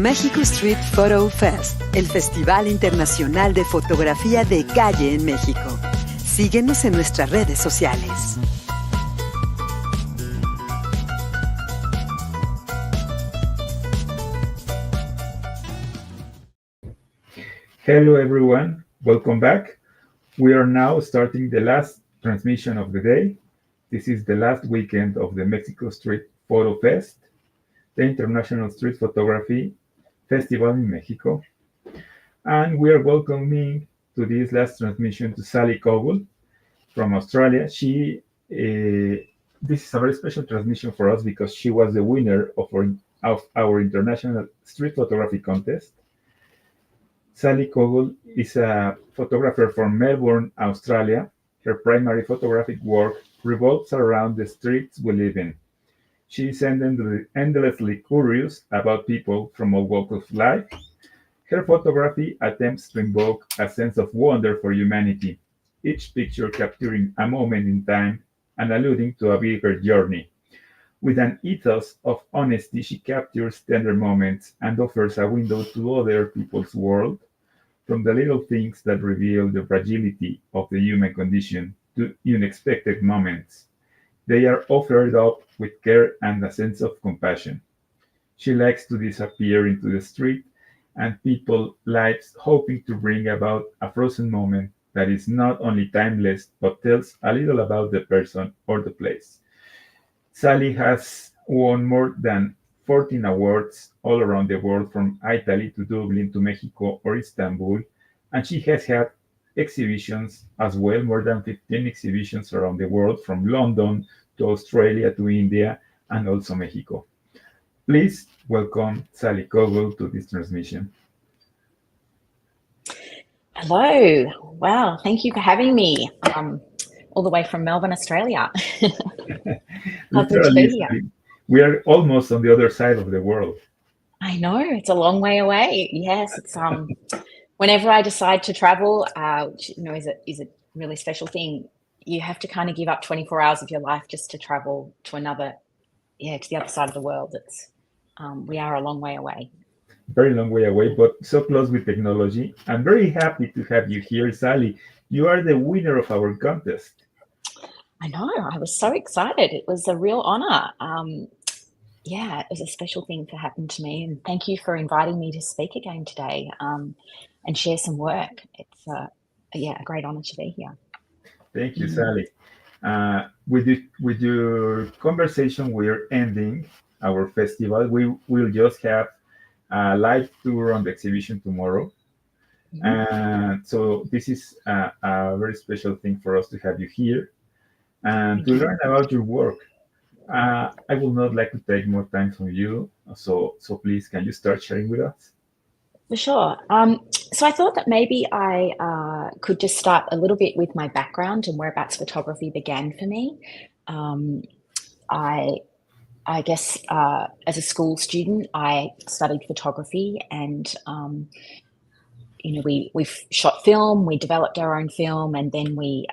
Mexico Street Photo Fest, el Festival Internacional de Fotografía de Calle en México. Síguenos en nuestras redes sociales. Hello everyone, welcome back. We are now starting the last transmission of the day. This is the last weekend of the Mexico Street Photo Fest, the International Street Photography Festival in Mexico. And we are welcoming to this last transmission to Sally Coggle from Australia. This is a very special transmission for us because she was the winner of our International Street Photography Contest. Sally Coggle is a photographer from Melbourne, Australia. Her primary photographic work revolves around the streets we live in. She is endlessly curious about people from all walks of life. Her photography attempts to invoke a sense of wonder for humanity, each picture capturing a moment in time and alluding to a bigger journey. With an ethos of honesty, she captures tender moments and offers a window to other people's world, from the little things that reveal the fragility of the human condition to unexpected moments. They are offered up with care and a sense of compassion. She likes to disappear into the street and people's lives, hoping to bring about a frozen moment that is not only timeless but tells a little about the person or the place. Sally has won more than 14 awards all around the world, from Italy to Dublin to Mexico or Istanbul, and she has had exhibitions as well, more than 15 exhibitions around the world, from London to Australia to India and also Mexico. Please welcome Sally Coggle to this transmission. Hello. Wow. Thank you for having me all the way from Melbourne, Australia. Lovely to be here. We are almost on the other side of the world. I know. It's a long way away. Yes. It's whenever I decide to travel, which is a really special thing, you have to kind of give up 24 hours of your life just to travel to to the other side of the world. We are a long way away. Very long way away, but so close with technology. I'm very happy to have you here, Sally. You are the winner of our contest. I know. I was so excited. It was a real honor. It was a special thing to happen to me. And thank you for inviting me to speak again today and share some work. It's a great honor to be here. Thank you, Sally. With your conversation, we're ending our festival. We will just have a live tour on the exhibition tomorrow. Mm-hmm. And so this is a very special thing for us to have you here and to learn about your work. I would not like to take more time from you. So please, can you start sharing with us? For sure. So I thought that maybe I could just start a little bit with my background and whereabouts photography began for me. I guess as a school student, I studied photography, and we shot film, we developed our own film, and then we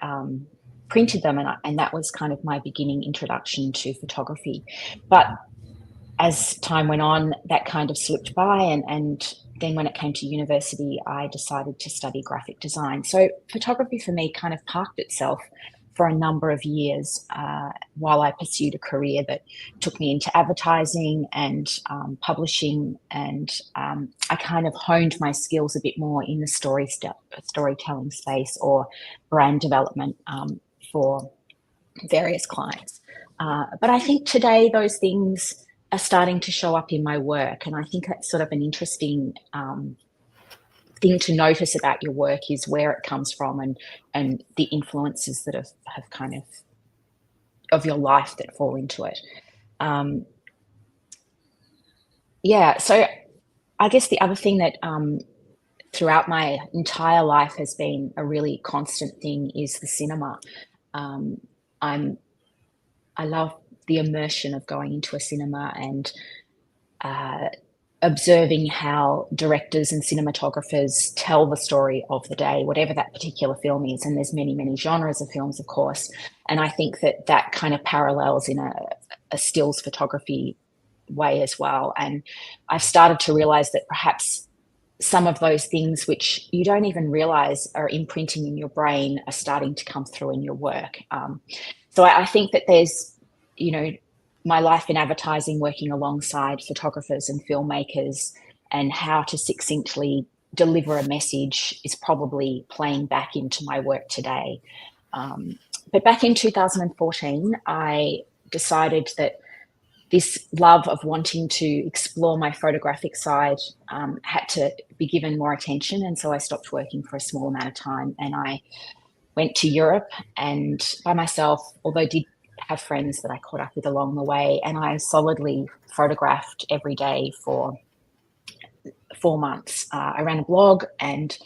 printed them, and that was kind of my beginning introduction to photography. But as time went on, that kind of slipped by, and then when it came to university, I decided to study graphic design. So photography for me kind of parked itself for a number of years while I pursued a career that took me into advertising and publishing, and I kind of honed my skills a bit more in the storytelling space or brand development for various clients. But I think today those things are starting to show up in my work, and I think that's sort of an interesting thing to notice about your work is where it comes from and the influences that have kind of your life that fall into it. So I guess the other thing that throughout my entire life has been a really constant thing is the cinema. I love the immersion of going into a cinema and observing how directors and cinematographers tell the story of the day, whatever that particular film is. And there's many, many genres of films, of course. And I think that kind of parallels in a stills photography way as well. And I've started to realize that perhaps some of those things which you don't even realize are imprinting in your brain are starting to come through in your work. So I think that there's, my life in advertising, working alongside photographers and filmmakers, and how to succinctly deliver a message is probably playing back into my work today. But back in 2014, I decided that this love of wanting to explore my photographic side had to be given more attention. And so I stopped working for a small amount of time, and I went to Europe and by myself, although I did have friends that I caught up with along the way, and I solidly photographed every day for 4 months. I ran a blog, and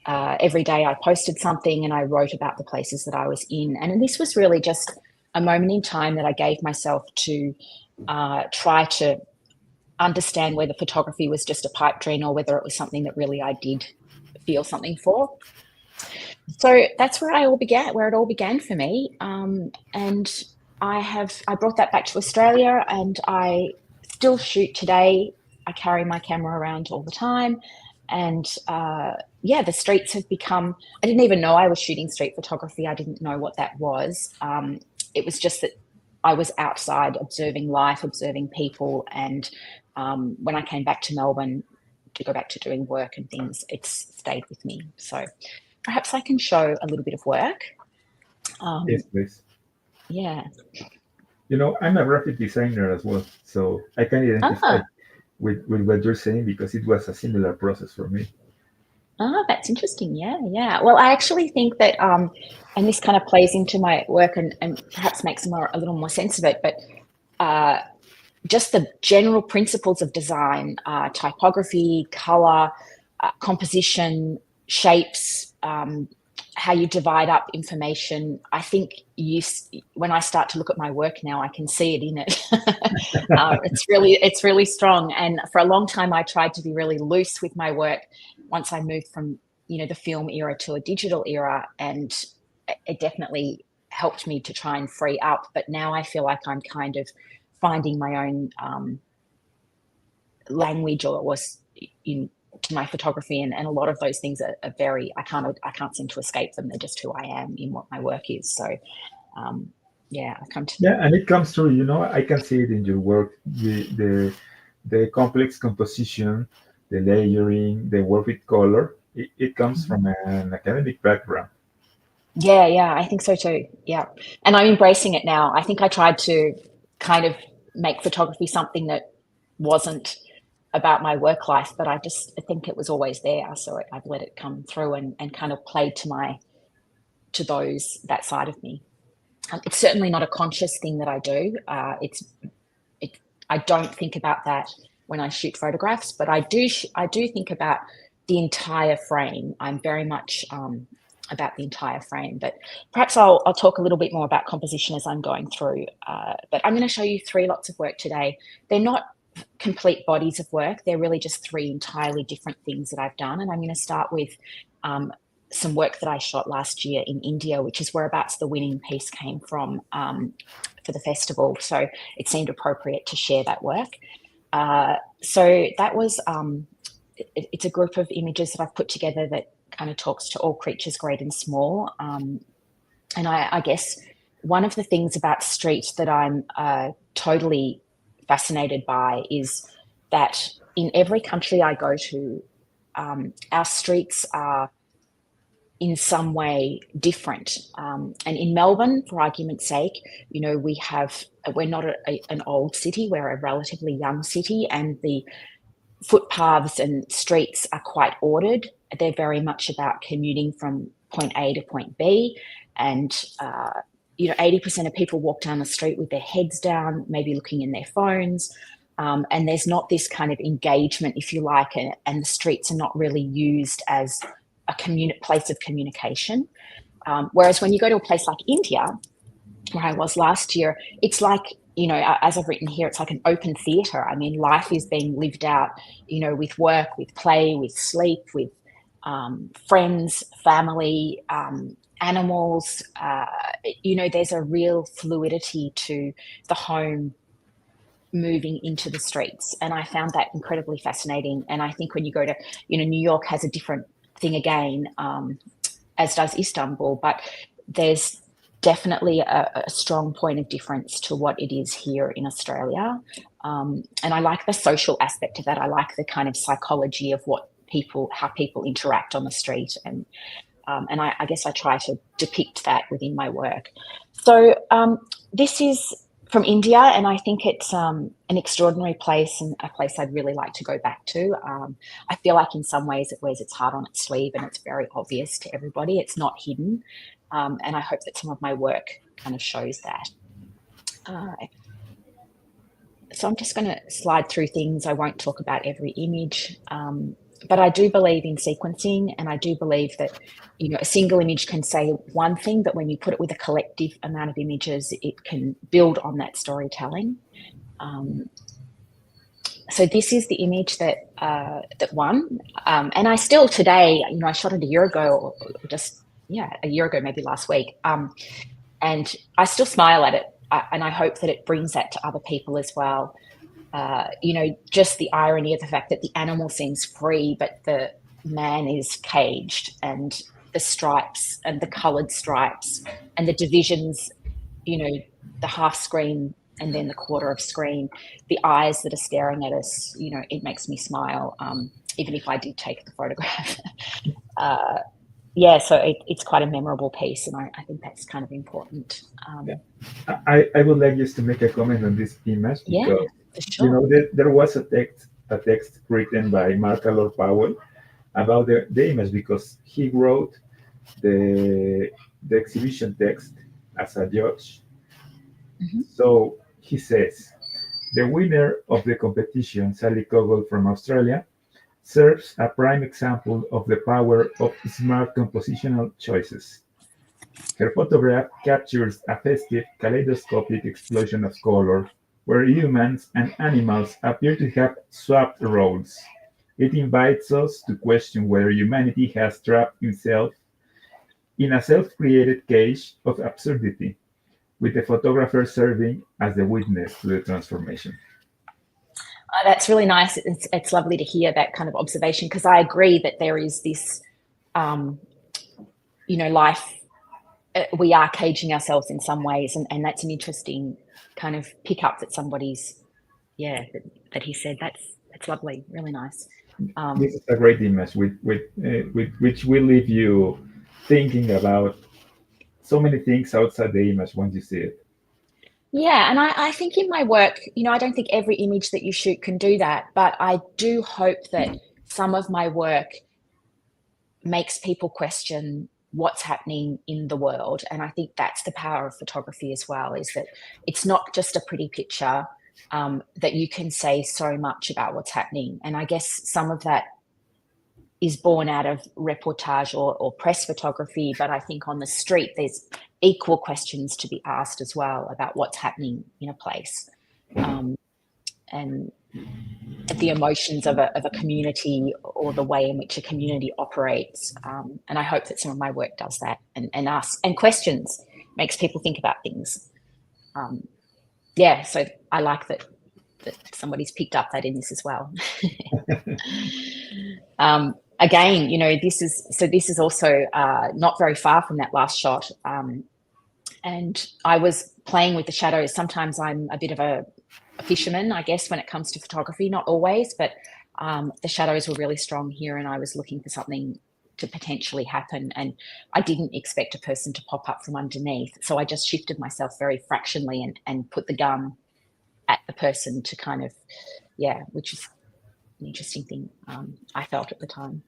every day I posted something and I wrote about the places that I was in. And this was really just a moment in time that I gave myself to try to understand whether photography was just a pipe dream or whether it was something that really I did feel something for. So that's where it all began for me. And I brought that back to Australia, and I still shoot today. I carry my camera around all the time. And the streets have become, I didn't even know I was shooting street photography. I didn't know what that was. It was just that I was outside observing life, observing people. And when I came back to Melbourne to go back to doing work and things, it's stayed with me. So perhaps I can show a little bit of work. Yes, please. Yeah. I'm a graphic designer as well, so I can identify with what you're saying, because it was a similar process for me. Oh, that's interesting. Yeah. Well, I actually think that, and this kind of plays into my work and perhaps makes a little more sense of it, but just the general principles of design, typography, color, composition, shapes, how you divide up information. I think when I start to look at my work now, I can see it in it. It's really strong. And for a long time, I tried to be really loose with my work once I moved from, the film era to a digital era. And it definitely helped me to try and free up. But now I feel like I'm kind of finding my own language to my photography, and a lot of those things are very, I can't seem to escape them. They're just who I am in what my work is. So I've come to and it comes through. I can see it in your work, the complex composition, the layering, the work with color. It comes from an academic background. Yeah, I think so too. Yeah, and I'm embracing it now. I think I tried to kind of make photography something that wasn't about my work life, but I think it was always there. So I've let it come through and kind of played to that side of me. It's certainly not a conscious thing that I do. I don't think about that when I shoot photographs, but I do think about the entire frame. I'm very much about the entire frame, but perhaps I'll talk a little bit more about composition as I'm going through. But I'm going to show you 3 lots of work today. They're not complete bodies of work. They're really just 3 entirely different things that I've done. And I'm going to start with some work that I shot last year in India, which is whereabouts the winning piece came from for the festival. So it seemed appropriate to share that work. So that was, it's a group of images that I've put together that kind of talks to all creatures, great and small. And I guess one of the things about street that I'm totally fascinated by is that in every country I go to, our streets are in some way different. And in Melbourne, for argument's sake, we're not an old city, we're a relatively young city, and the footpaths and streets are quite ordered. They're very much about commuting from point A to point B. And 80% of people walk down the street with their heads down, maybe looking in their phones. And there's not this kind of engagement, if you like, and the streets are not really used as a place of communication. Whereas when you go to a place like India, where I was last year, it's like, as I've written here, it's like an open theatre. I mean, life is being lived out, with work, with play, with sleep, with friends, family, animals. There's a real fluidity to the home moving into the streets. And I found that incredibly fascinating. And I think when you go to, New York has a different thing again, as does Istanbul, but there's definitely a strong point of difference to what it is here in Australia. And I like the social aspect of that. I like the kind of psychology of how people interact on the street. And I guess I try to depict that within my work. So this is from India, and I think it's an extraordinary place and a place I'd really like to go back to. I feel like in some ways it wears its heart on its sleeve and it's very obvious to everybody. It's not hidden. And I hope that some of my work kind of shows that. So I'm just going to slide through things. I won't talk about every image. But I do believe in sequencing, and I do believe that, a single image can say one thing, but when you put it with a collective amount of images, it can build on that storytelling. So this is the image that won. And I still today, I shot it a year ago, a year ago, maybe last week. And I still smile at it. And I hope that it brings that to other people as well. Just the irony of the fact that the animal seems free, but the man is caged, and the stripes and the coloured stripes and the divisions, the half screen and then the quarter of screen, the eyes that are staring at us, it makes me smile, even if I did take the photograph. So it's quite a memorable piece, and I think that's kind of important. I would like just to make a comment on this image, because sure. there was a text written by Mark Lord Powell about the image, because he wrote the exhibition text as a judge. Mm-hmm. So he says, the winner of the competition, Sally Coggle from Australia, serves a prime example of the power of smart compositional choices. Her photograph captures a festive, kaleidoscopic explosion of color, where humans and animals appear to have swapped roles. It invites us to question whether humanity has trapped itself in a self-created cage of absurdity, with the photographer serving as the witness to the transformation. That's really nice. It's lovely to hear that kind of observation, because I agree that there is this, life. We are caging ourselves in some ways, and that's an interesting kind of pickup that somebody's, that he said. That's lovely, really nice. This is a great image with which will leave you thinking about so many things outside the image once you see it. Yeah, and I think in my work, I don't think every image that you shoot can do that, but I do hope that some of my work makes people question what's happening in the world. And I think that's the power of photography as well, is that it's not just a pretty picture, that you can say so much about what's happening. And I guess some of that is born out of reportage or press photography, but I think on the street there's equal questions to be asked as well about what's happening in a place, and the emotions of a community, or the way in which a community operates. And I hope that some of my work does that, and questions, makes people think about things. So I like that somebody's picked up that in this as well. Again, this is also not very far from that last shot. And I was playing with the shadows. Sometimes I'm a bit of a fisherman, I guess, when it comes to photography, not always, but the shadows were really strong here, and I was looking for something to potentially happen, and I didn't expect a person to pop up from underneath. So I just shifted myself very fractionally and put the gun at the person to kind of, which is an interesting thing I felt at the time.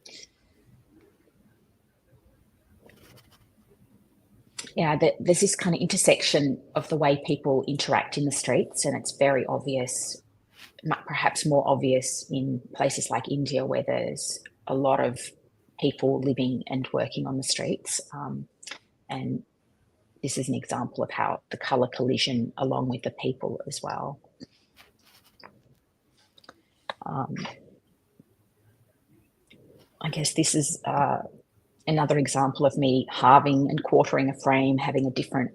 There's this kind of intersection of the way people interact in the streets, and it's very obvious, perhaps more obvious in places like India, where there's a lot of people living and working on the streets. And this is an example of how the colour collision along with the people as well. I guess this is another example of me halving and quartering a frame, having different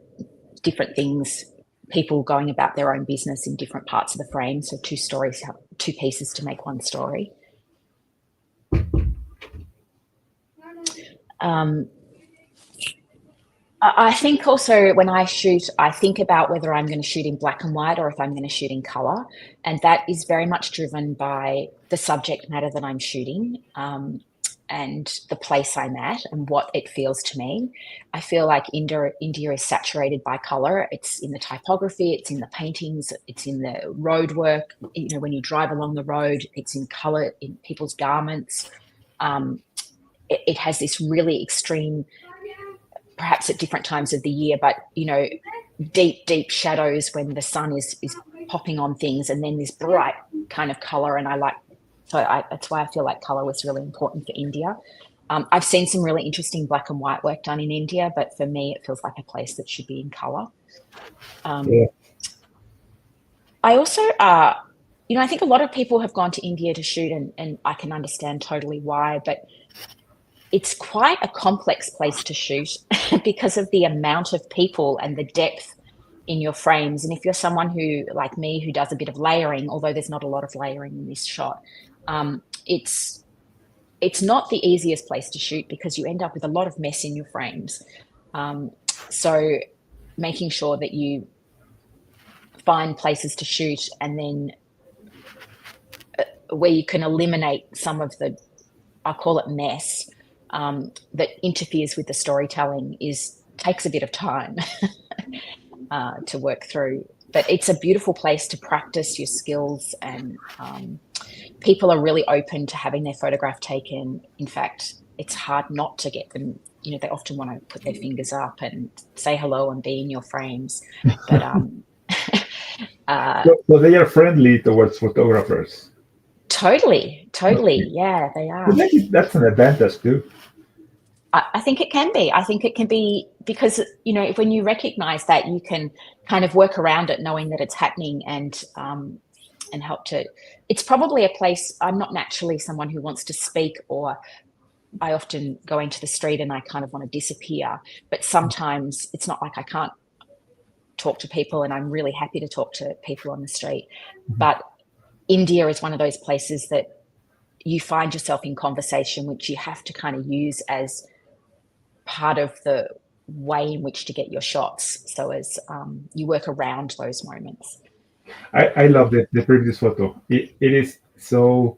things people going about their own business in different parts of the frame. So two pieces to make one story. I think also when I shoot, I think about whether I'm going to shoot in black and white or if I'm going to shoot in color. And that is very much driven by the subject matter that I'm shooting, and the place I'm at and what it feels to me. I feel like India is saturated by color. It's in the typography, it's in the paintings, it's in the road work. When you drive along the road, it's in color in people's garments. It has this really extreme, perhaps at different times of the year, but deep shadows when the sun is popping on things, and then this bright kind of color. And that's why I feel like color was really important for India. I've seen some really interesting black and white work done in India, but for me, it feels like a place that should be in color. I also, I think a lot of people have gone to India to shoot, and I can understand totally why, but it's quite a complex place to shoot because of the amount of people and the depth in your frames. And if you're someone who, like me, who does a bit of layering, although there's not a lot of layering in this shot, it's not the easiest place to shoot because you end up with a lot of mess in your frames. So making sure that you find places to shoot, and then where you can eliminate some of the, I'll call it mess, that interferes with the storytelling takes a bit of time to work through. But it's a beautiful place to practice your skills, and people are really open to having their photograph taken. In fact, it's hard not to get them. They often want to put their fingers up and say hello and be in your frames. But so they are friendly towards photographers. Totally. Yeah, they are. That's an advantage too. I think it can be. I think it can be because, when you recognize that, you can kind of work around it, knowing that it's happening, and help to. It's probably a place. I'm not naturally someone who wants to speak, or I often go into the street and I kind of want to disappear. But sometimes it's not like I can't talk to people, and I'm really happy to talk to people on the street. But India is one of those places that you find yourself in conversation, which you have to kind of use as part of the way in which to get your shots. So as you work around those moments. I love the previous photo. It is so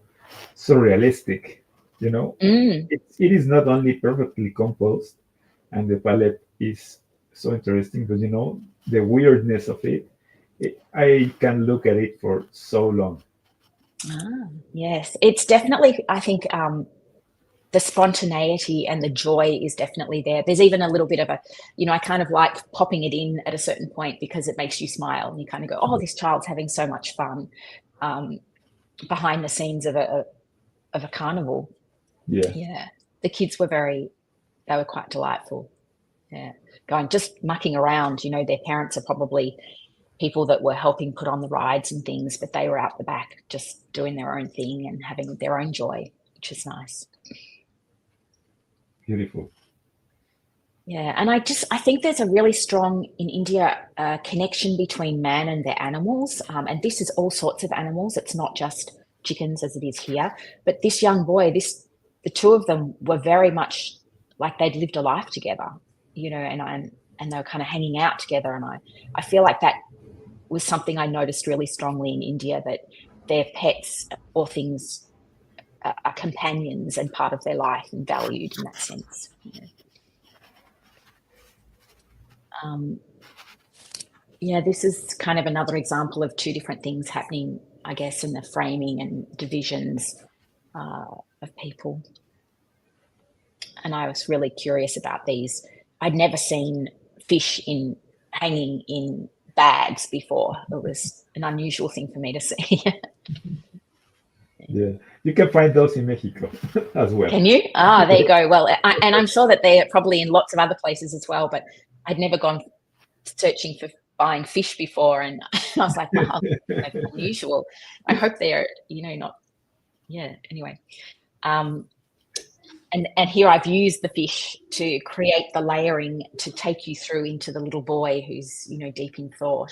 realistic, It is not only perfectly composed, and the palette is so interesting because, the weirdness of it, I can look at it for so long. Yes, it's definitely, I think, the spontaneity and the joy is definitely there. There's even a little bit of a, I kind of like popping it in at a certain point because it makes you smile, and you kind of go, oh, this child's having so much fun behind the scenes of a carnival. Yeah. The kids they were quite delightful. Yeah. Just mucking around, their parents are probably people that were helping put on the rides and things, but they were out the back just doing their own thing and having their own joy, which is nice. Beautiful. Yeah, and I think there's a really strong, in India, connection between man and their animals, and this is all sorts of animals. It's not just chickens as it is here, but this young boy, the two of them were very much like they'd lived a life together, and they were kind of hanging out together, and I feel like that was something I noticed really strongly in India, that their pets or things are companions and part of their life and valued in that sense. This is kind of another example of two different things happening, I guess, in the framing and divisions of people. And I was really curious about these. I'd never seen fish hanging in bags before. It was an unusual thing for me to see. Yeah, you can find those in Mexico as well. Can you? There you go. Well, and I'm sure that they're probably in lots of other places as well, but I'd never gone searching for buying fish before, and I was like, wow, that's unusual. I hope they're, not. Yeah. Anyway, And here I've used the fish to create the layering to take you through into the little boy who's, you know, deep in thought,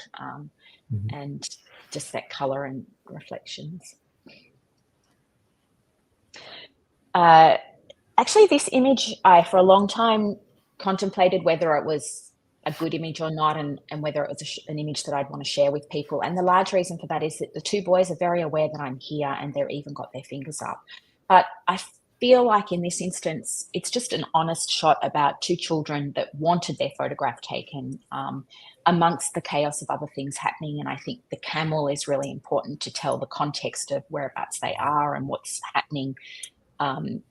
and just that color and reflections. Actually, this image, I for a long time contemplated whether it was a good image or not, and whether it was an image that I'd want to share with people. And the large reason for that is that the two boys are very aware that I'm here, and they're even got their fingers up. But I feel like in this instance, it's just an honest shot about two children that wanted their photograph taken amongst the chaos of other things happening. And I think the camel is really important to tell the context of whereabouts they are and what's happening. So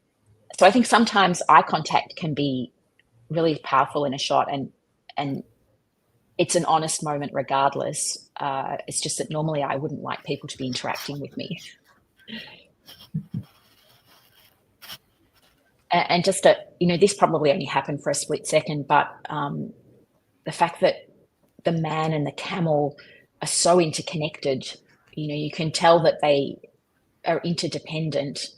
I think sometimes eye contact can be really powerful in a shot, and it's an honest moment regardless. It's just that normally I wouldn't like people to be interacting with me. And just you know, this probably only happened for a split second, but the fact that the man and the camel are so interconnected, you know, you can tell that they are interdependent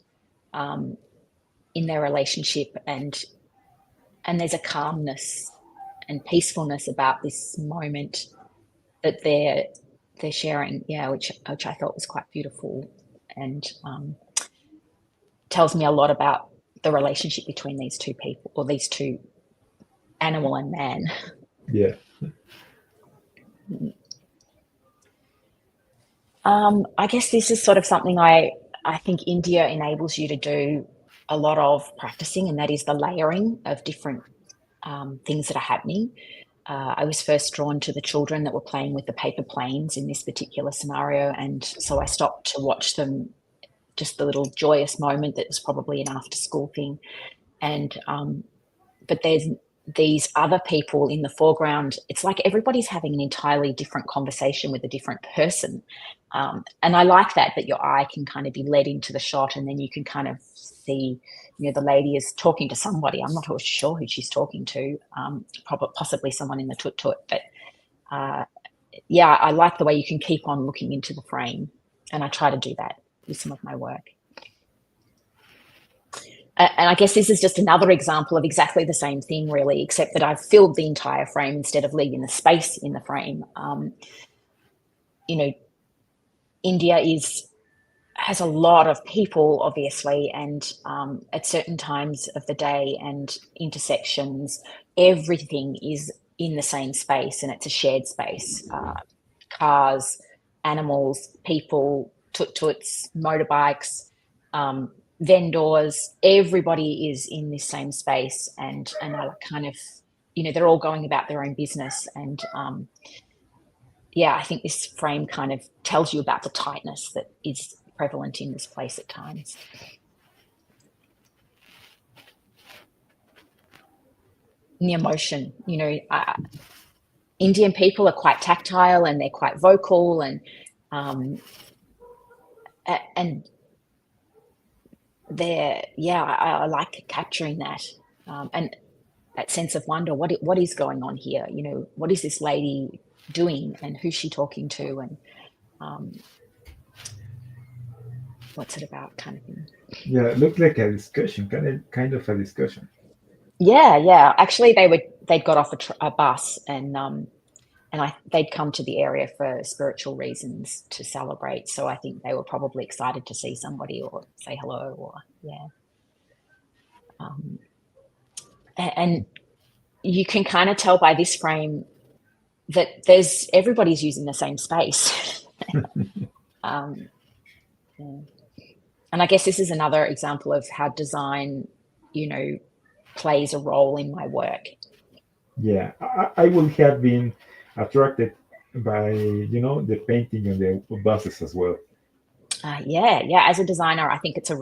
in their relationship, and there's a calmness and peacefulness about this moment that they're sharing, which I thought was quite beautiful, and tells me a lot about the relationship between these two people, or these two, animal and man. Yeah. I guess this is sort of something I think India enables you to do a lot of practicing, and that is the layering of different things that are happening. I was first drawn to the children that were playing with the paper planes in this particular scenario, and so I stopped to watch them, just the little joyous moment that was probably an after school thing. And but there's these other people in the foreground. It's like everybody's having an entirely different conversation with a different person. And I like that your eye can kind of be led into the shot, and then you can kind of see, you know, the lady is talking to somebody. I'm not sure who she's talking to, possibly someone in the tut-tut. But yeah, I like the way you can keep on looking into the frame, and I try to do that with some of my work. And I guess this is just another example of exactly the same thing, really, except that I've filled the entire frame instead of leaving the space in the frame. You know, India has a lot of people, obviously, and at certain times of the day and intersections, everything is in the same space, and it's a shared space. Cars, animals, people, tuk-tuks, motorbikes, vendors, everybody is in this same space, and are kind of, you know, they're all going about their own business. And yeah, I think this frame kind of tells you about the tightness that is prevalent in this place at times. And the emotion, you know, Indian people are quite tactile, and they're quite vocal, and they're, I like capturing that, and that sense of wonder. What is going on here? You know, what is this lady doing, and who's she talking to, and what's it about, kind of thing. Yeah, it looked like a discussion, kind of a discussion. Yeah. Actually, they'd got off a bus, and they'd come to the area for spiritual reasons to celebrate. So I think they were probably excited to see somebody or say hello, or and you can kind of tell by this frame that everybody's using the same space. And I guess this is another example of how design, you know, plays a role in my work. Yeah, I would have been attracted by, you know, the painting and the buses as well. Yeah. As a designer, I think it's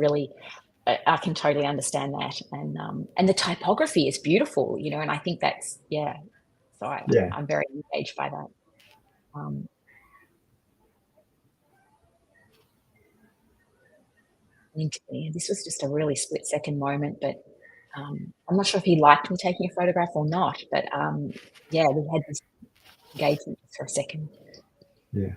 I can totally understand that, and the typography is beautiful, you know, and I think that's So I'm very engaged by that. This was just a really split-second moment, but I'm not sure if he liked me taking a photograph or not. But we had this engagement for a second. Yeah.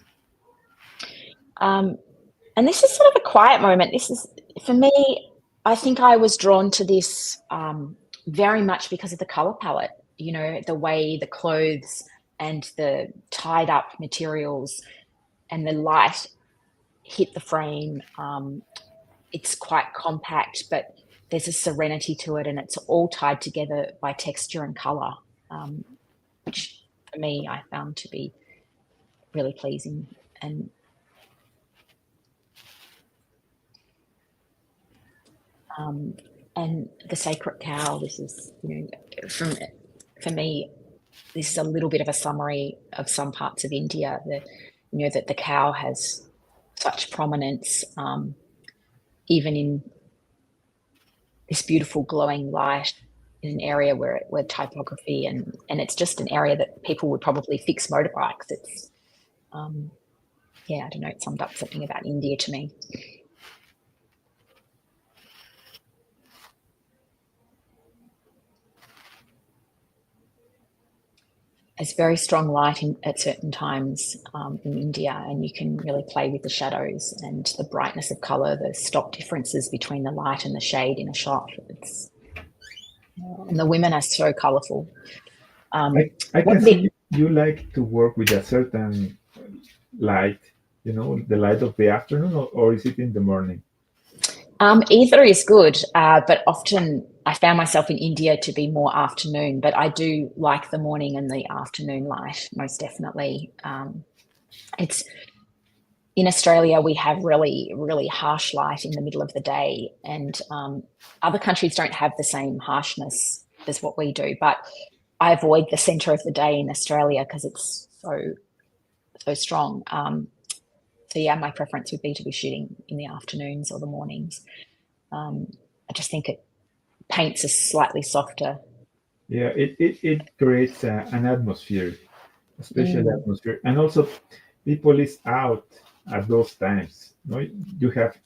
And this is sort of a quiet moment. This is, for me, I think I was drawn to this very much because of the color palette, you know, the way the clothes and the tied up materials and the light hit the frame. It's quite compact, but there's a serenity to it, and it's all tied together by texture and color, which for me I found to be really pleasing. And the sacred cow, this is, you know, for me, this is a little bit of a summary of some parts of India. You know, that the cow has such prominence, even in this beautiful glowing light in an area where typography and it's just an area that people would probably fix motorbikes. It's yeah, I don't know, it summed up something about India to me. There's very strong light at certain times in India, and you can really play with the shadows and the brightness of colour, the stock differences between the light and the shade in a shot. And the women are so colourful. I can see you like to work with a certain light, you know, the light of the afternoon, or is it in the morning? Either is good, but often I found myself in India to be more afternoon, but I do like the morning and the afternoon light, most definitely. It's in Australia, we have really, really harsh light in the middle of the day, and other countries don't have the same harshness as what we do, but I avoid the centre of the day in Australia because it's so strong. So yeah, my preference would be to be shooting in the afternoons or the mornings. I just think it paints a slightly softer. Yeah, it creates an atmosphere, a special atmosphere, and also people is out at those times. No, you have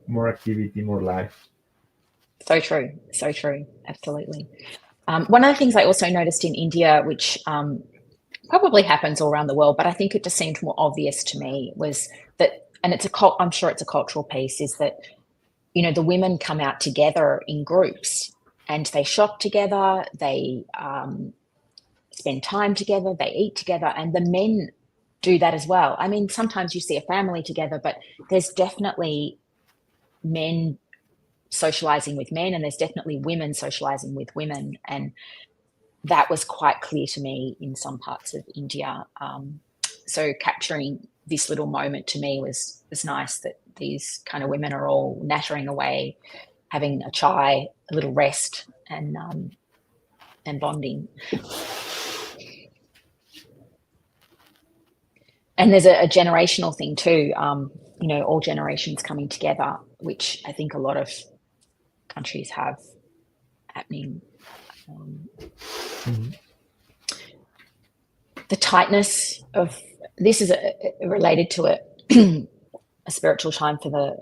more activity, more life. So true, absolutely. One of the things I also noticed in India, which probably happens all around the world, but I think it just seemed more obvious to me, was that, and I'm sure it's a cultural piece, is that, you know, the women come out together in groups and they shop together, they spend time together, they eat together, and the men do that as well. I mean, sometimes you see a family together, but there's definitely men socializing with men, and there's definitely women socializing with women, and that was quite clear to me in some parts of India. So capturing this little moment to me was nice, that these kind of women are all nattering away, having a chai, a little rest, and bonding. And there's a generational thing too, you know, all generations coming together, which I think a lot of countries have happening. The tightness of this is related to a spiritual time for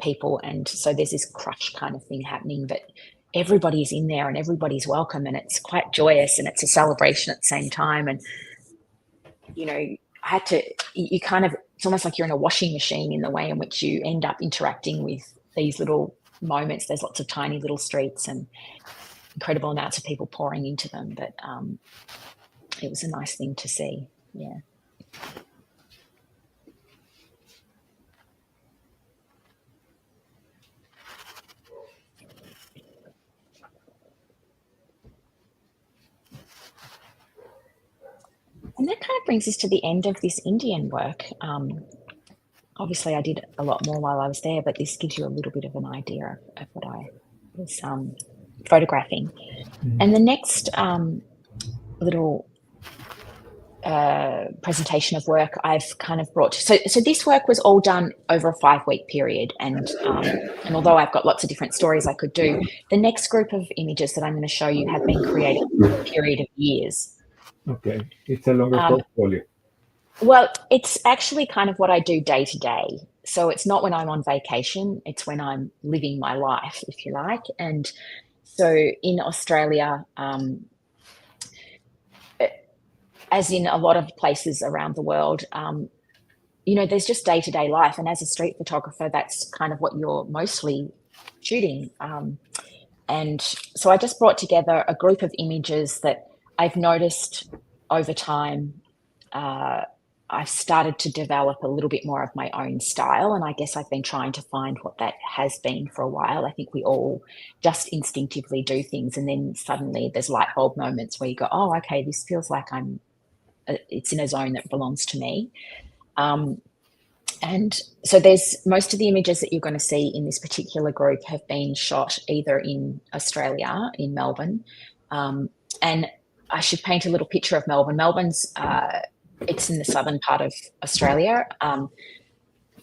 people, and so there's this crush kind of thing happening, but everybody's in there and everybody's welcome, and it's quite joyous, and it's a celebration at the same time. And you know, you kind of, it's almost like you're in a washing machine in the way in which you end up interacting with these little moments. There's lots of tiny little streets and incredible amounts of people pouring into them, but it was a nice thing to see. Yeah. And that kind of brings us to the end of this Indian work. Obviously, I did a lot more while I was there, but this gives you a little bit of an idea of what I was photographing. And the next little presentation of work I've kind of brought. So this work was all done over a 5-week period, and although I've got lots of different stories I could do, the next group of images that I'm going to show you have been created for a period of years. Okay, it's a longer portfolio. Well, it's actually kind of what I do day to day. So it's not when I'm on vacation, it's when I'm living my life, if you like. And so in Australia, as in a lot of places around the world, you know, there's just day-to-day life. And as a street photographer, that's kind of what you're mostly shooting. And so I just brought together a group of images that I've noticed over time. I've started to develop a little bit more of my own style, and I guess I've been trying to find what that has been for a while. I think we all just instinctively do things, and then suddenly there's light bulb moments where you go, oh, okay, this feels like it's in a zone that belongs to me. And so there's most of the images that you're going to see in this particular group have been shot either in Australia, in Melbourne. And I should paint a little picture of Melbourne. Melbourne's, it's in the southern part of Australia.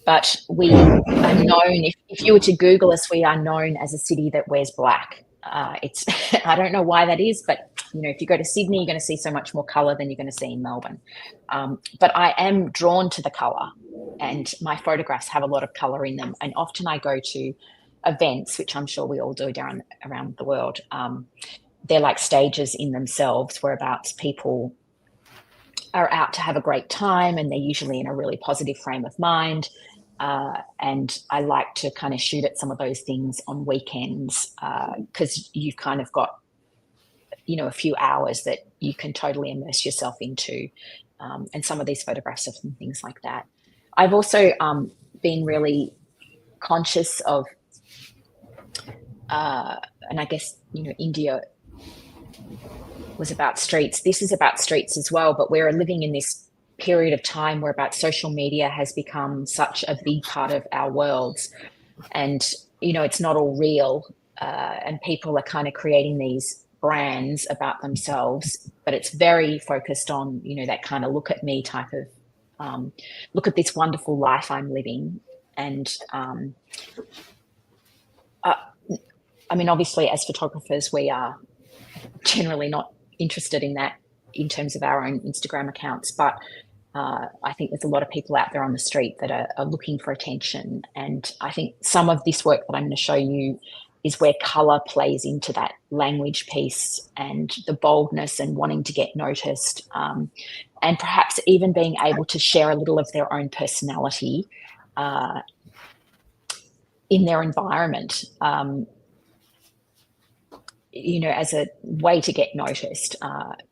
But we are known, if you were to Google us, we are known as a city that wears black. It's I don't know why that is, but if you go to Sydney, you're going to see so much more colour than you're going to see in Melbourne. But I am drawn to the colour, and my photographs have a lot of colour in them. And often I go to events, which I'm sure we all do around the world. They're like stages in themselves, whereabouts people are out to have a great time, and they're usually in a really positive frame of mind. And I like to kind of shoot at some of those things on weekends, because you've kind of got, a few hours that you can totally immerse yourself into. And some of these photographs are from things like that. I've also been really conscious of, and I guess, India was about streets. This is about streets as well, but we're living in this period of time where about social media has become such a big part of our worlds, and it's not all real, and people are kind of creating these brands about themselves, but it's very focused on that kind of look at me type of look at this wonderful life I'm living. And I mean, obviously as photographers we are generally not interested in that in terms of our own Instagram accounts, but I think there's a lot of people out there on the street that are looking for attention. And I think some of this work that I'm going to show you is where colour plays into that language piece, and the boldness and wanting to get noticed, and perhaps even being able to share a little of their own personality in their environment, as a way to get noticed.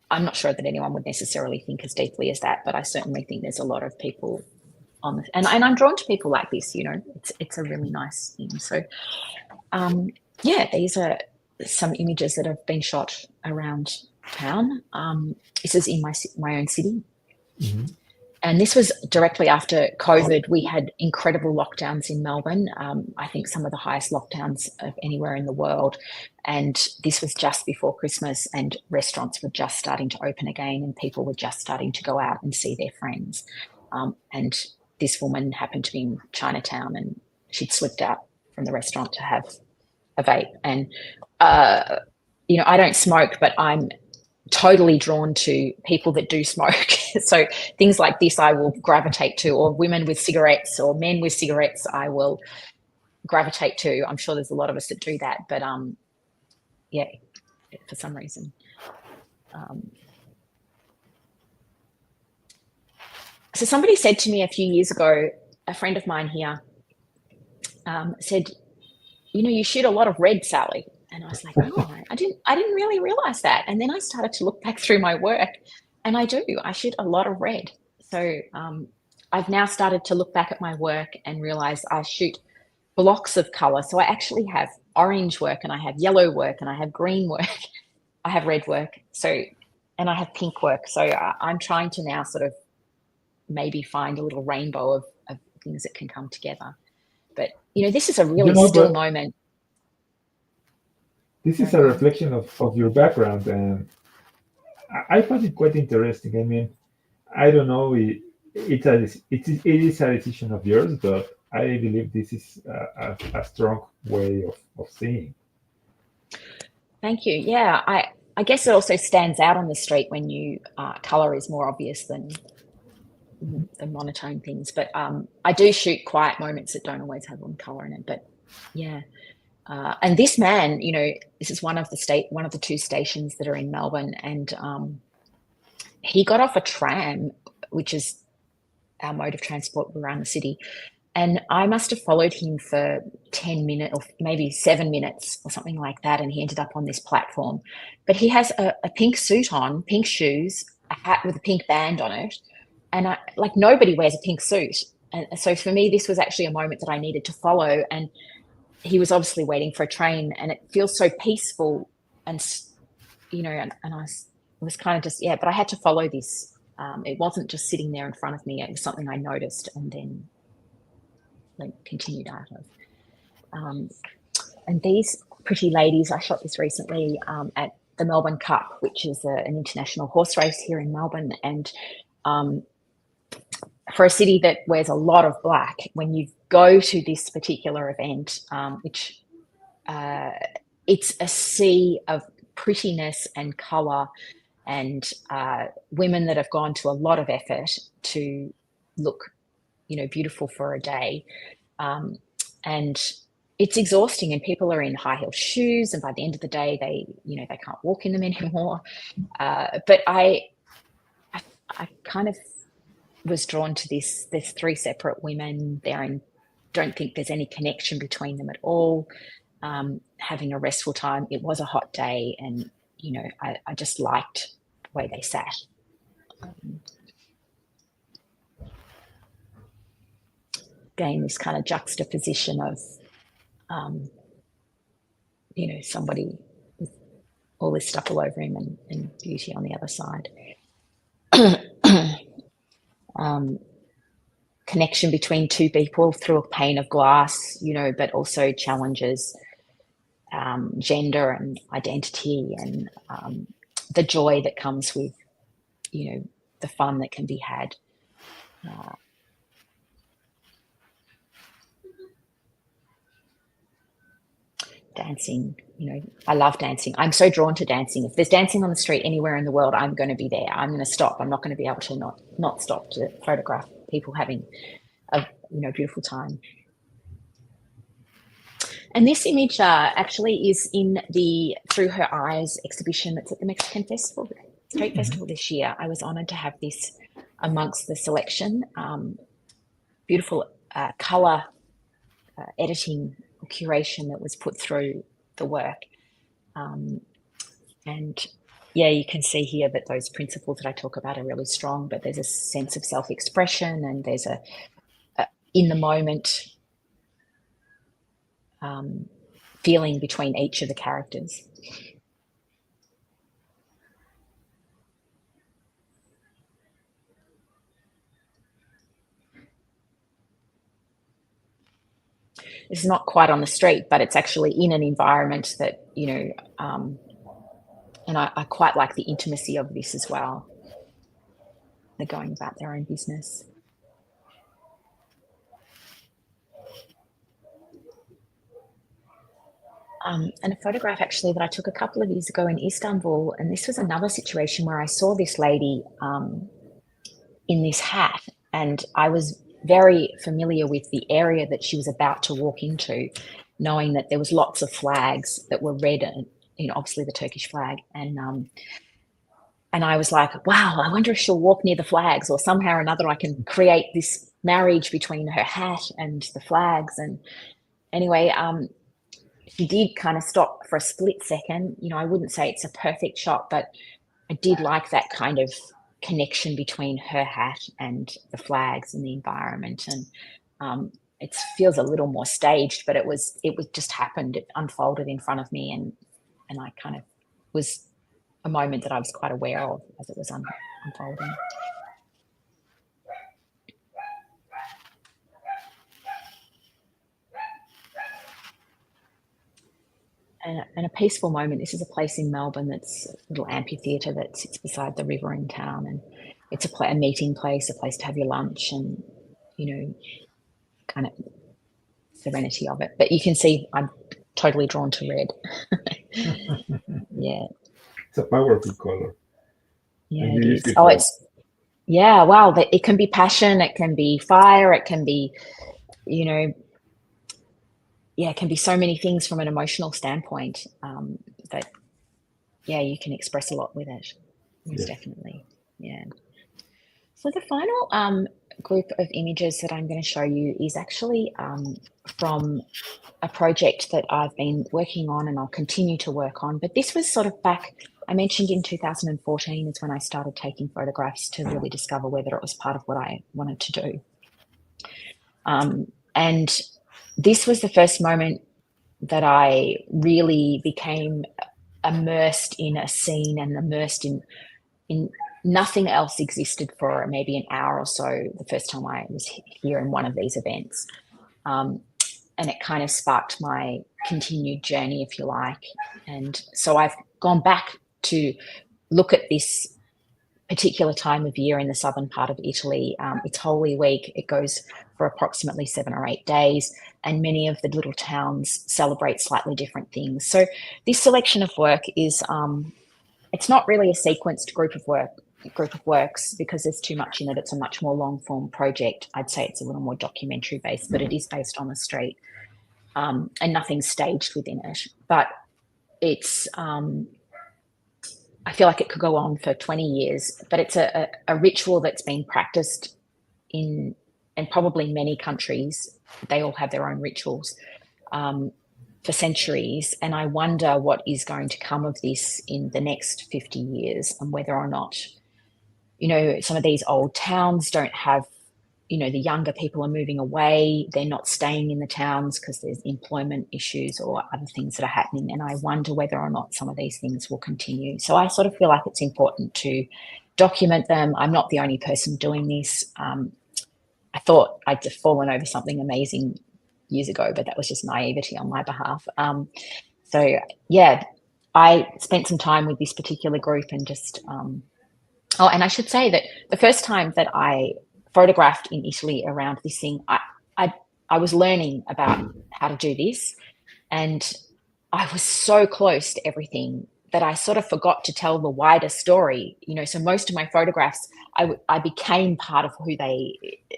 I'm not sure that anyone would necessarily think as deeply as that, but I certainly think there's a lot of people on this, and I'm drawn to people like this. It's a really nice thing. So these are some images that have been shot around town. This is in my own city. Mm-hmm. And this was directly after COVID. We had incredible lockdowns in Melbourne. I think some of the highest lockdowns of anywhere in the world. And this was just before Christmas, and restaurants were just starting to open again, and people were just starting to go out and see their friends. And this woman happened to be in Chinatown, and she'd slipped out from the restaurant to have a vape. And, I don't smoke, but I'm totally drawn to people that do smoke. So things like this I will gravitate to, or women with cigarettes or men with cigarettes I will gravitate to. I'm sure there's a lot of us that do that, but for some reason. So somebody said to me a few years ago, a friend of mine here said, you shoot a lot of red, Sally. And I was like, oh, I didn't really realize that. And then I started to look back through my work, and I shoot a lot of red. So I've now started to look back at my work and realize I shoot blocks of color. So I actually have orange work, and I have yellow work, and I have green work. I have red work. And I have pink work. So I'm trying to now sort of maybe find a little rainbow of things that can come together. But, this is a really still moment. This is a reflection of your background, and I find it quite interesting. I mean, I don't know, it is a decision of yours, but I believe this is a strong way of seeing. Thank you. Yeah, I guess it also stands out on the street when you colour is more obvious than the monotone things. But I do shoot quiet moments that don't always have colour in it. But yeah. And this man, this is one of the two stations that are in Melbourne, and he got off a tram, which is our mode of transport around the city, And I must have followed him for 10 minutes or maybe 7 minutes or something like that. And he ended up on this platform. But he has a pink suit on, pink shoes, a hat with a pink band on it. And nobody wears a pink suit. And so for me, this was actually a moment that I needed to follow. And he was obviously waiting for a train, and it feels so peaceful. And, and I was kind of just, but I had to follow this. It wasn't just sitting there in front of me. It was something I noticed and then continued out of. And these pretty ladies, I shot this recently at the Melbourne Cup, which is an international horse race here in Melbourne. And for a city that wears a lot of black, when you go to this particular event, which it's a sea of prettiness and colour and women that have gone to a lot of effort to look, beautiful for a day. And it's exhausting, and people are in high heel shoes, and by the end of the day, they can't walk in them anymore. But I kind of was drawn to this. There's 3 separate women there, and don't think there's any connection between them at all. Having a restful time. It was a hot day, and I just liked the way they sat. Again, this kind of juxtaposition of somebody with all this stuff all over him and beauty on the other side. Connection between 2 people through a pane of glass, but also challenges gender and identity and the joy that comes with, the fun that can be had. Dancing, I love dancing. I'm so drawn to dancing. If there's dancing on the street anywhere in the world, I'm going to be there. I'm going to stop. I'm not going to be able to not stop to photograph people having a beautiful time. And this image actually is in the Through Her Eyes exhibition that's at the Mexican Festival, Street Festival this year. I was honoured to have this amongst the selection. Beautiful colour editing or curation that was put through the work. And you can see here that those principles that I talk about are really strong, but there's a sense of self-expression, and there's a in the moment feeling between each of the characters. It's not quite on the street, but it's actually in an environment that, and I quite like the intimacy of this as well. They're going about their own business. And a photograph actually that I took a couple of years ago in Istanbul, and this was another situation where I saw this lady in this hat, and I was very familiar with the area that she was about to walk into, knowing that there was lots of flags that were red and, obviously the Turkish flag. And I was like, wow, I wonder if she'll walk near the flags, or somehow or another I can create this marriage between her hat and the flags. And anyway, she did kind of stop for a split second. I wouldn't say it's a perfect shot, but I did like that kind of connection between her hat and the flags and the environment. And it feels a little more staged, but it was just happened. It unfolded in front of me, and I kind of was a moment that I was quite aware of as it was unfolding. And a peaceful moment. This is a place in Melbourne that's a little amphitheatre that sits beside the river in town, and it's a meeting place, a place to have your lunch, and kind of serenity of it. But you can see I'm totally drawn to red. Yeah, it's a powerful color. Yeah, it is. Oh, wow. It can be passion. It can be fire. It can be, it can be so many things from an emotional standpoint that, you can express a lot with it. Most definitely. Yeah. So the final group of images that I'm going to show you is actually from a project that I've been working on and I'll continue to work on. But this was sort of back, I mentioned in 2014 is when I started taking photographs to really discover whether it was part of what I wanted to do. And this was the first moment that I really became immersed in a scene and immersed in nothing else existed for maybe an hour or so the first time I was here in one of these events. And it kind of sparked my continued journey, if you like. And so I've gone back to look at this particular time of year in the southern part of Italy. It's Holy Week. It goes for approximately 7 or 8 days, and many of the little towns celebrate slightly different things. So this selection of work is, it's not really a sequenced group of works because there's too much in it. It's a much more long form project. I'd say it's a little more documentary based, but it is based on the street, and nothing's staged within it. But it's, I feel like it could go on for 20 years, but it's a ritual that's been practiced in probably many countries. They all have their own rituals for centuries. And I wonder what is going to come of this in the next 50 years and whether or not, you know, some of these old towns don't have, you know, the younger people are moving away. They're not staying in the towns because there's employment issues or other things that are happening. And I wonder whether or not some of these things will continue. So I sort of feel like it's important to document them. I'm not the only person doing this. I thought I'd just fallen over something amazing years ago, but that was just naivety on my behalf. So yeah, I spent some time with this particular group and just, and I should say that the first time that I photographed in Italy around this thing, I was learning about how to do this, and I was so close to everything that I sort of forgot to tell the wider story, you know. So most of my photographs, I became part of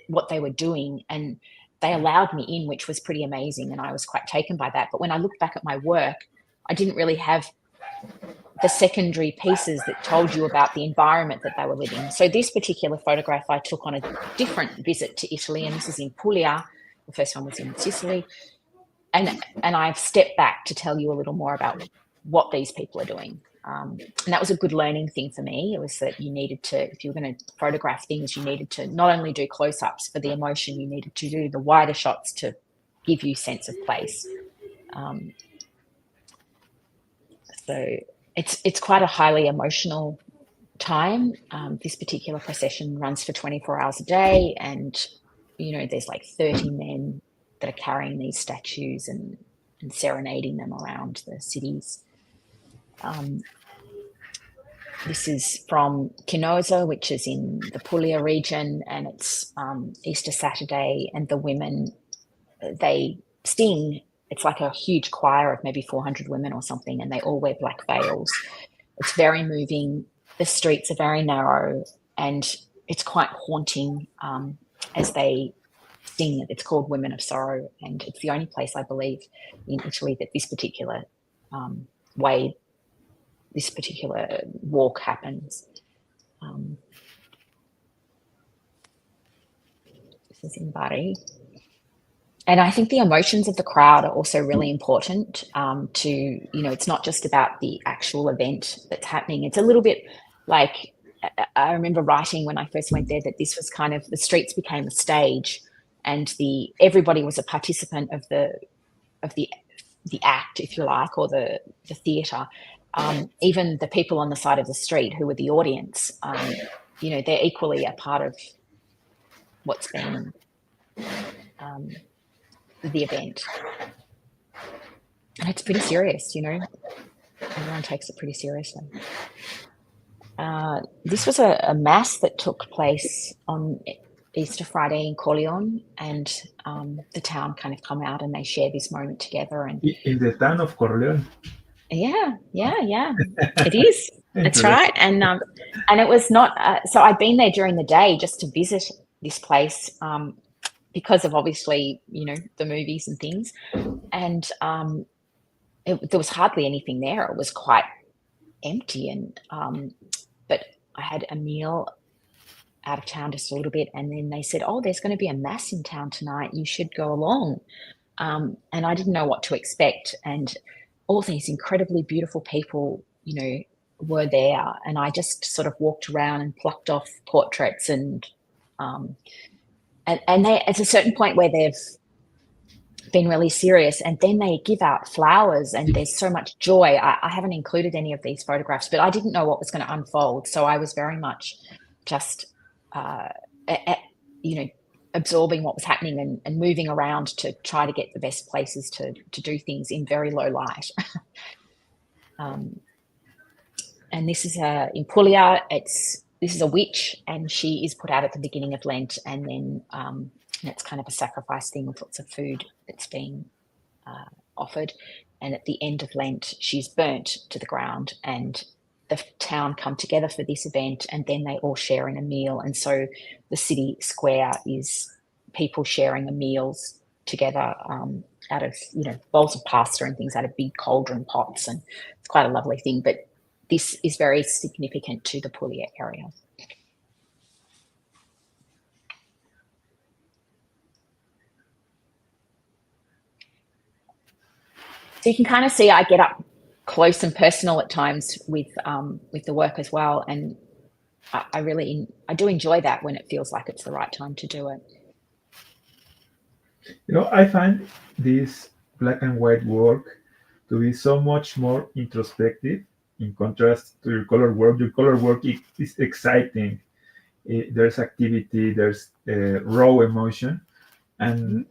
what they were doing, and they allowed me in, which was pretty amazing, and I was quite taken by that. But when I look back at my work, I didn't really have the secondary pieces that told you about the environment that they were living. So this particular photograph I took on a different visit to Italy, and this is in Puglia. The first one was in Sicily. And I've stepped back to tell you a little more about what these people are doing. And that was a good learning thing for me. It was that you needed to, if you were going to photograph things, you needed to not only do close-ups for the emotion, you needed to do the wider shots to give you sense of place. So it's quite a highly emotional time. This particular procession runs for 24 hours a day, and you know, there's like 30 men that are carrying these statues and serenading them around the cities. This is from Chinosa, which is in the Puglia region, and it's Easter Saturday, and the women, they sing. It's like a huge choir of maybe 400 women or something, and they all wear black veils. It's very moving. The streets are very narrow, and it's quite haunting as they sing. It's called Women of Sorrow, and it's the only place, I believe, in Italy that this particular this particular walk happens. This is in Bari. And I think the emotions of the crowd are also really important to, you know, it's not just about the actual event that's happening. It's a little bit like, I remember writing when I first went there that this was kind of, the streets became a stage, and everybody was a participant of the act, if you like, or the theatre. Even the people on the side of the street who were the audience, you know, they're equally a part of what's been the event. And it's pretty serious, you know, everyone takes it pretty seriously. This was a mass that took place on Easter Friday in Corleone, and the town kind of come out and they share this moment together. And in the town of Corleone. Yeah, it is. That's right. And it was not, so I'd been there during the day just to visit this place because of, obviously, you know, the movies and things. And there was hardly anything there. It was quite empty. And but I had a meal out of town just a little bit, and then they said, oh, there's going to be a mass in town tonight, you should go along. And I didn't know what to expect, and all these incredibly beautiful people, were there, and I just sort of walked around and plucked off portraits, and they, at a certain point where they've been really serious, and then they give out flowers, and there's so much joy. I haven't included any of these photographs, but I didn't know what was going to unfold, so I was very much just absorbing what was happening and moving around to try to get the best places to do things in very low light. And this is in Puglia. This is a witch, and she is put out at the beginning of Lent, and then it's kind of a sacrifice thing with lots of food that's being offered. And at the end of Lent, she's burnt to the ground, and the town come together for this event, and then they all share in a meal. And so the city square is people sharing the meals together out of bowls of pasta and things out of big cauldron pots, and it's quite a lovely thing. But this is very significant to the Puglia area. So you can kind of see I get up close and personal at times with the work as well, and I do enjoy that when it feels like it's the right time to do it. I find this black and white work to be so much more introspective in contrast to your color work. Your color work is exciting. There's activity, there's raw emotion, and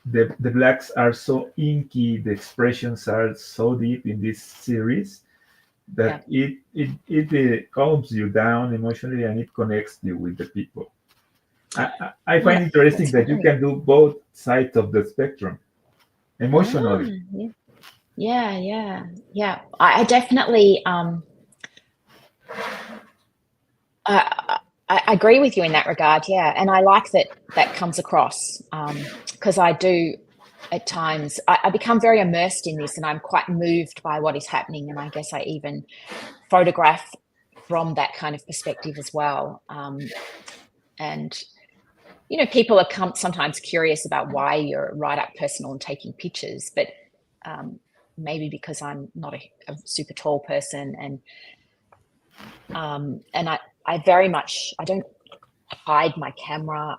the blacks are so inky. The expressions are so deep in this series that it calms you down emotionally, and it connects you with the people. I find interesting that you can do both sides of the spectrum emotionally. Yeah. I definitely I agree with you in that regard. Yeah, and I like that comes across because I do at times. I become very immersed in this, and I'm quite moved by what is happening, and I guess I even photograph from that kind of perspective as well. And people are sometimes curious about why you're right up personal and taking pictures, but maybe because I'm not a super tall person, and I very much, I don't hide my camera.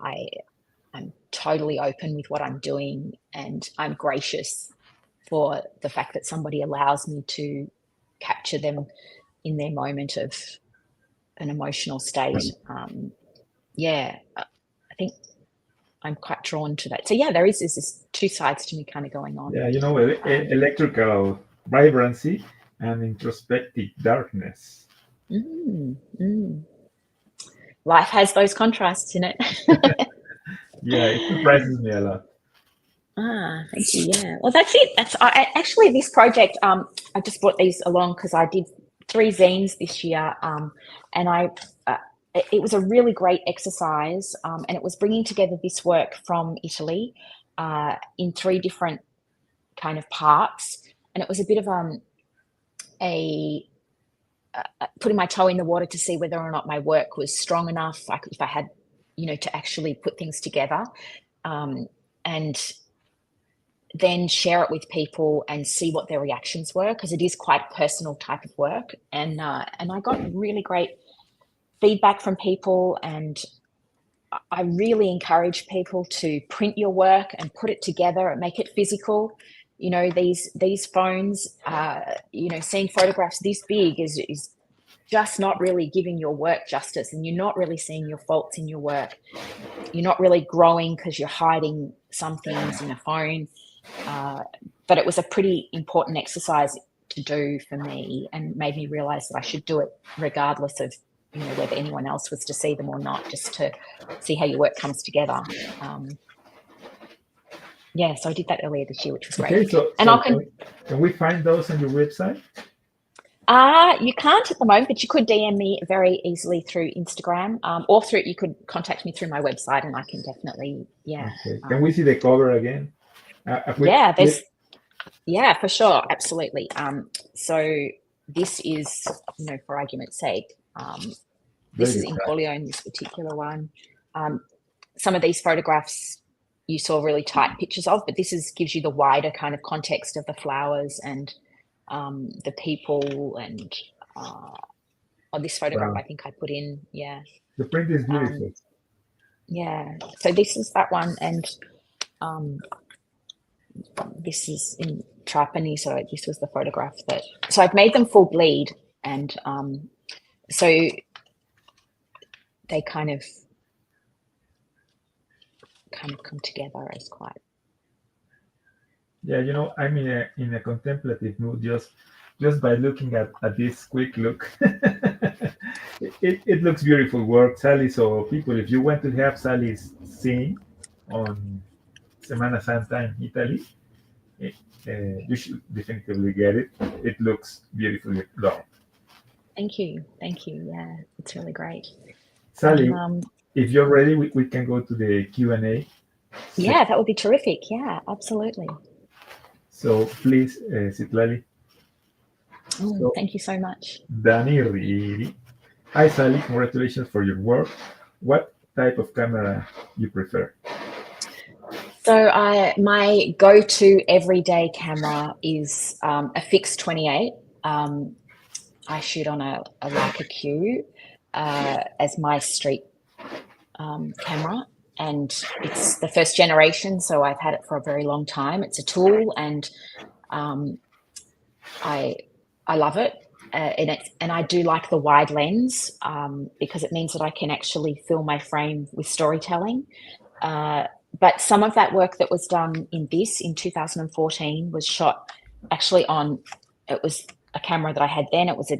I'm totally open with what I'm doing, and I'm gracious for the fact that somebody allows me to capture them in their moment of an emotional state. I think I'm quite drawn to that. So there is this two sides to me kind of going on. Yeah, electrical vibrancy and introspective darkness. Life has those contrasts in it. Yeah, it surprises me a lot. Thank you. Yeah, well, that's it. Actually, this project, I just brought these along because I did 3 zines this year, and it was a really great exercise, and it was bringing together this work from Italy in 3 different kind of parts, and it was a bit of putting my toe in the water to see whether or not my work was strong enough, if I had, to actually put things together, and then share it with people and see what their reactions were, because it is quite a personal type of work, and I got really great feedback from people, and I really encourage people to print your work and put it together and make it physical. These phones, seeing photographs this big is just not really giving your work justice, and you're not really seeing your faults in your work. You're not really growing because you're hiding some things in a phone. But it was a pretty important exercise to do for me, and made me realize that I should do it regardless of whether anyone else was to see them or not, just to see how your work comes together. So I did that earlier this year, which was great. Okay, can we find those on your website? You can't at the moment, but you could DM me very easily through Instagram, or you could contact me through my website, and I can definitely, Okay. Can we see the cover again? For sure, absolutely. So this is, for argument's sake, This is in Collion, this particular one. Some of these photographs you saw really tight pictures of, but this gives you the wider kind of context of the flowers and the people. And on this photograph, I think I put in, The print is beautiful. So this is that one, and this is in Trapani. So this was the photograph so I've made them full bleed, and so they kind of come together as quite. Yeah, I'm in a contemplative mood just by looking at this quick look. it looks beautiful work, Sally. So people, if you want to have Sally's scene on Semana Santa in Italy, you should definitively get it. It looks beautifully done. Thank you. Yeah, it's really great. Sally, if you're ready, we can go to the Q&A. Yeah, that would be terrific. Yeah, absolutely. So please, Citlali. Thank you so much. Dani Riri. Hi, Sally. Congratulations for your work. What type of camera you prefer? So my go-to everyday camera is a fixed 28. I shoot on a Leica Q as my street camera, and it's the first generation, so I've had it for a very long time. It's a tool, and I love it. And I do like the wide lens because it means that I can actually fill my frame with storytelling. But some of that work that was done in 2014 was shot actually it was a camera that I had then. It was a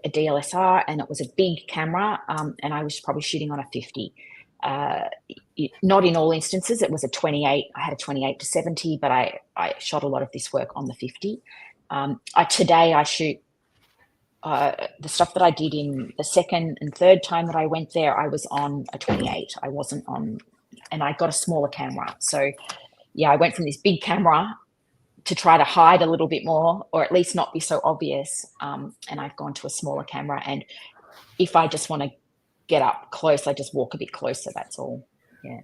DLSR, and it was a big camera, and I was probably shooting on a 50. Not in all instances. It was a 28. I had a 28 to 70, but I shot a lot of this work on the 50. Today I shoot the stuff that I did in the second and third time that I went there. I was on a 28. I wasn't on, and I got a smaller camera. So yeah, I went from this big camera to try to hide a little bit more, or at least not be so obvious. And I've gone to a smaller camera. And if I just want to get up close, I just walk a bit closer. That's all. Yeah.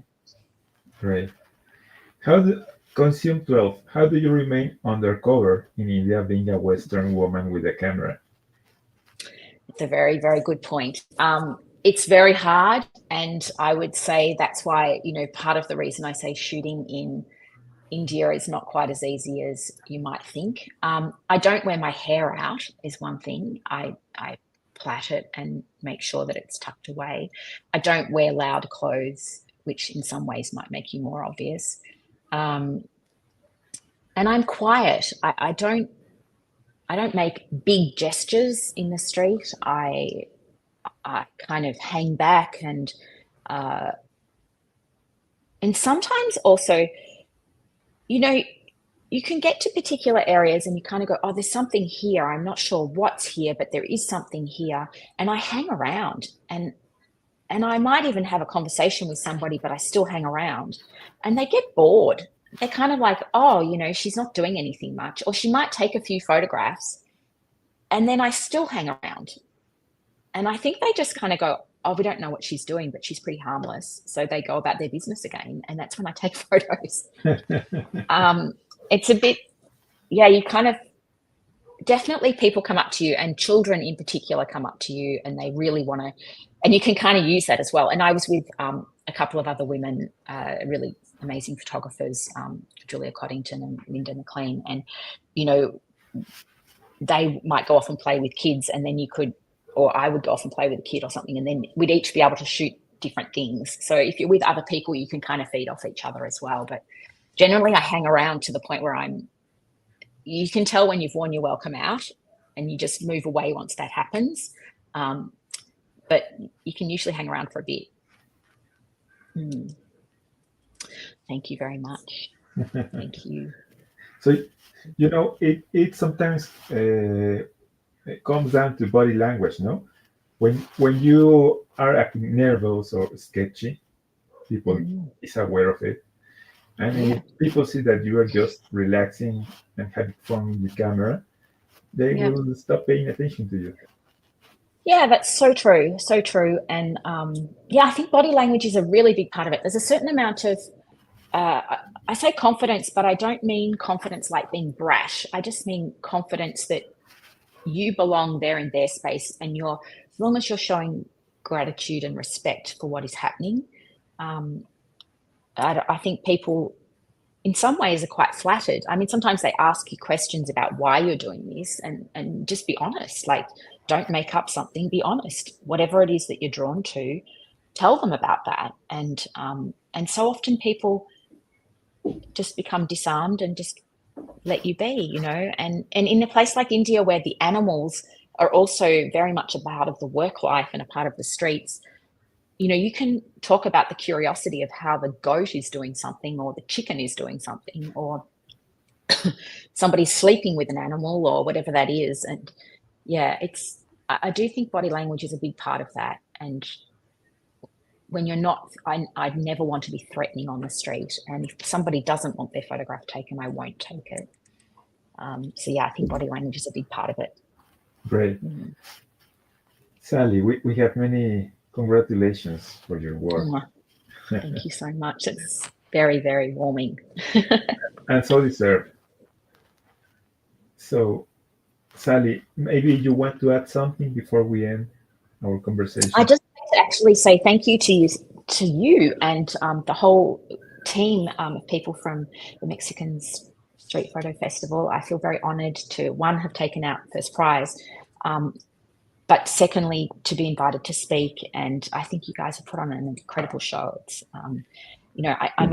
Great. Consume 12. How do you remain undercover in India, being a Western woman with a camera? It's a very, very good point. It's very hard, and I would say that's why, part of the reason I say shooting in India is not quite as easy as you might think. I don't wear my hair out is one thing. I plait it and make sure that it's tucked away. I don't wear loud clothes, which in some ways might make you more obvious. And I'm quiet. I don't make big gestures in the street. I kind of hang back, and sometimes also, you can get to particular areas and you kind of go, oh, there's something here. I'm not sure what's here, but there is something here. And I hang around, and I might even have a conversation with somebody, but I still hang around, and they get bored. They're kind of like, oh, she's not doing anything much, or she might take a few photographs, and then I still hang around. And I think they just kind of go, oh, we don't know what she's doing, but she's pretty harmless. So they go about their business again. And that's when I take photos. It's a bit, you kind of, definitely people come up to you, and children in particular come up to you, and they really want to, and you can kind of use that as well. And I was with a couple of other women, really amazing photographers, Julia Coddington and Linda McLean. And, they might go off and play with kids, and then or I would go off and play with a kid or something, and then we'd each be able to shoot different things. So if you're with other people, you can kind of feed off each other as well. But generally I hang around to the point where you can tell when you've worn your welcome out, and you just move away once that happens. But you can usually hang around for a bit. Thank you very much. Thank you. So, it sometimes it comes down to body language, no? When you are acting nervous or sketchy, people is aware of it. And if people see that you are just relaxing and having fun with the camera, they will stop paying attention to you. Yeah, that's so true. So true. And I think body language is a really big part of it. There's a certain amount of, I say confidence, but I don't mean confidence like being brash. I just mean confidence that you belong there in their space, and as long as you're showing gratitude and respect for what is happening, I think people in some ways are quite flattered. I mean, sometimes they ask you questions about why you're doing this, and just be honest. Like, don't make up something, be honest. Whatever it is that you're drawn to, tell them about that. And so often people just become disarmed and just let you be, and in a place like India, where the animals are also very much a part of the work life and a part of the streets, you can talk about the curiosity of how the goat is doing something, or the chicken is doing something, or somebody's sleeping with an animal, or whatever that is. And I do think body language is a big part of that. And when you're not, I'd never want to be threatening on the street. And if somebody doesn't want their photograph taken, I won't take it. I think body language is a big part of it. Great. Sally, we have many congratulations for your work. Thank you so much. It's very, very warming. And so deserved. So, Sally, maybe you want to add something before we end our conversation? I just like to actually say thank you to you and the whole team of people from the Mexican Street Photo Festival. I feel very honoured to, one, have taken out first prize, but secondly, to be invited to speak. And I think you guys have put on an incredible show. It's, I'm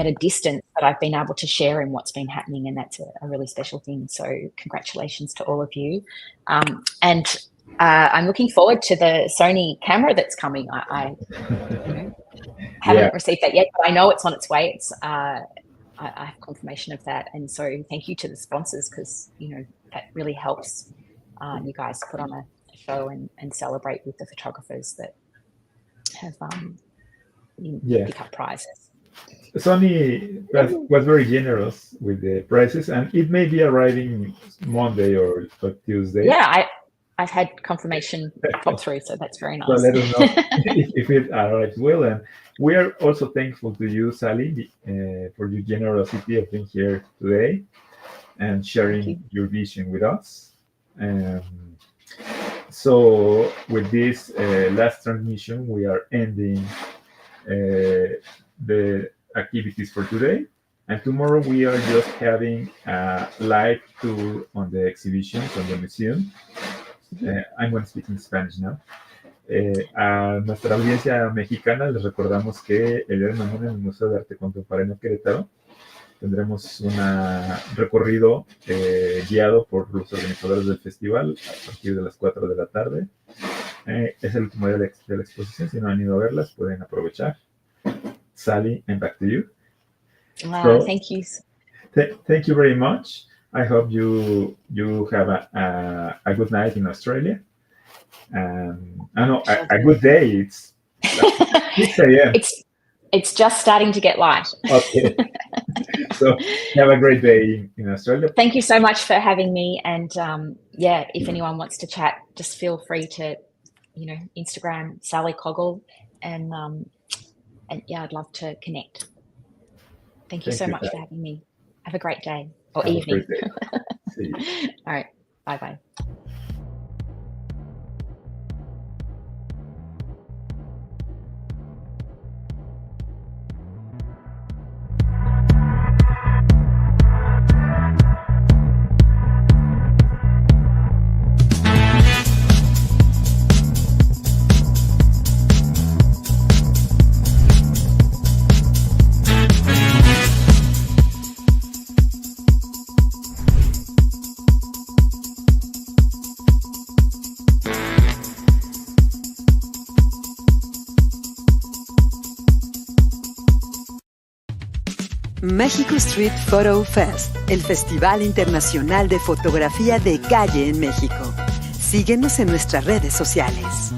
at a distance, but I've been able to share in what's been happening, and that's a really special thing. So congratulations to all of you. I'm looking forward to the Sony camera that's coming. I haven't received that yet, but I know it's on its way. It's I have confirmation of that. And so thank you to the sponsors, because, that really helps you guys put on a show and celebrate with the photographers that have pick up prizes. Sony was very generous with the prices, and it may be arriving Monday or Tuesday. Yeah, I've had confirmation pop through, so that's very nice. So let us know if it arrives well. And we are also thankful to you, Sally, for your generosity of being here today and sharing your vision with us. So with this last transmission, we are ending the activities for today. And tomorrow we are just having a live tour on the exhibitions on the museum. I'm going to speak in Spanish now. A nuestra audiencia mexicana les recordamos que el día de mañana en el Museo de Arte Contemporáneo Querétaro tendremos un recorrido guiado por los organizadores del festival a partir de las 4 de la tarde. Es el último día de la exposición. Si no han ido a verlas, pueden aprovechar. Sally, and back to you. So, thank you. Thank you very much. I hope you have a good night in Australia. A good day. It's 6 a.m. It's just starting to get light. Okay. So have a great day in Australia. Thank you so much for having me. And if anyone wants to chat, just feel free to, Instagram Sally Coggle, and I'd love to connect. Thank you so much for having me. Have a great day or evening. Great day. See you. All right. Bye-bye. México Street Photo Fest, el Festival Internacional de Fotografía de Calle en México. Síguenos en nuestras redes sociales.